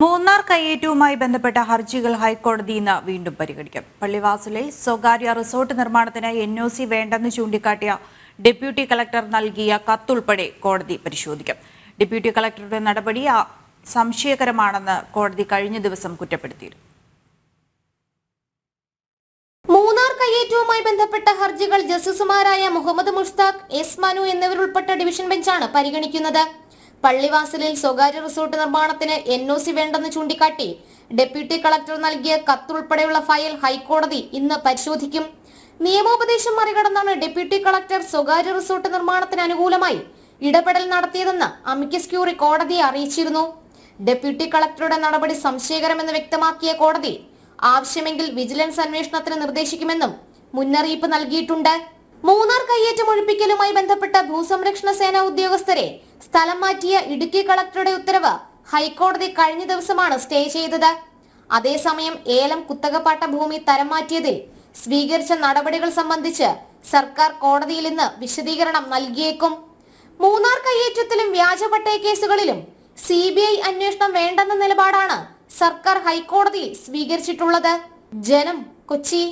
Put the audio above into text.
മൂന്നാർ കയ്യേറ്റവുമായി ബന്ധപ്പെട്ട ഹർജികൾ ഹൈക്കോടതി ഇന്ന് വീണ്ടും പരിഗണിക്കും. പള്ളിവാസലിൽ സ്വകാര്യ റിസോർട്ട് നിർമ്മാണത്തിന് NOC വേണ്ടെന്ന് ചൂണ്ടിക്കാട്ടിയ ഡെപ്യൂട്ടി കളക്ടർ നൽകിയ കത്തുൾപ്പെടെ കോടതി പരിശോധിക്കും. ഡെപ്യൂട്ടി കളക്ടറുടെ നടപടി സംശയകരമാണെന്ന് കോടതി കഴിഞ്ഞ ദിവസം കുറ്റപ്പെടുത്തിയിരുന്നു. മൂന്നാർ കയ്യേറ്റവുമായി ബന്ധപ്പെട്ട ഹർജികൾ ജസ്റ്റിസുമാരായ മുഹമ്മദ് മുഷ്താഖ്, എസ് മനു എന്നിവരുൾപ്പെട്ട ഡിവിഷൻ ബെഞ്ചാണ് പരിഗണിക്കുന്നത്. പള്ളിവാസലിൽ സ്വകാര്യ റിസോർട്ട് നിർമ്മാണത്തിന് NOC വേണ്ടെന്ന് ചൂണ്ടിക്കാട്ടി ഡെപ്യൂട്ടി കളക്ടർ നൽകിയ കത്തുൾപ്പെടെയുള്ള ഫയൽ ഹൈക്കോടതി ഇന്ന് പരിശോധിക്കും. നിയമോപദേശം മറികടന്നാണ് ഡെപ്യൂട്ടി കളക്ടർ സ്വകാര്യ റിസോർട്ട് നിർമ്മാണത്തിന് അനുകൂലമായി ഇടപെടൽ നടത്തിയതെന്ന് അമിക്കസ് ക്യൂറി കോടതിയെ അറിയിച്ചിരുന്നു. ഡെപ്യൂട്ടി കളക്ടറുടെ നടപടി സംശയകരമെന്ന് വ്യക്തമാക്കിയ കോടതി ആവശ്യമെങ്കിൽ വിജിലൻസ് അന്വേഷണത്തിന് നിർദ്ദേശിക്കുമെന്നും മുന്നറിയിപ്പ് നൽകിയിട്ടുണ്ട്. മൂന്നാർ കയ്യേറ്റം ഒഴിപ്പിക്കലുമായി ബന്ധപ്പെട്ട ഭൂസംരക്ഷണ സേന ഉദ്യോഗസ്ഥരെ സ്ഥലം മാറ്റിയ ഇടുക്കി കളക്ടറുടെ ഉത്തരവ് ഹൈക്കോടതി കഴിഞ്ഞ ദിവസമാണ് സ്റ്റേ ചെയ്തത്. അതേസമയം ഏലം കുത്തകപ്പാട്ട ഭൂമി തരം മാറ്റിയതിൽ സ്വീകരിച്ച നടപടികൾ സംബന്ധിച്ച് സർക്കാർ കോടതിയിൽ ഇന്ന് വിശദീകരണം നൽകിയേക്കും. മൂന്നാർ കയ്യേറ്റത്തിലും വ്യാജപട്ടയ കേസുകളിലും CBI അന്വേഷണം വേണ്ടെന്ന നിലപാടാണ് സർക്കാർ ഹൈക്കോടതിയിൽ സ്വീകരിച്ചിട്ടുള്ളത്. ജനം, കൊച്ചി.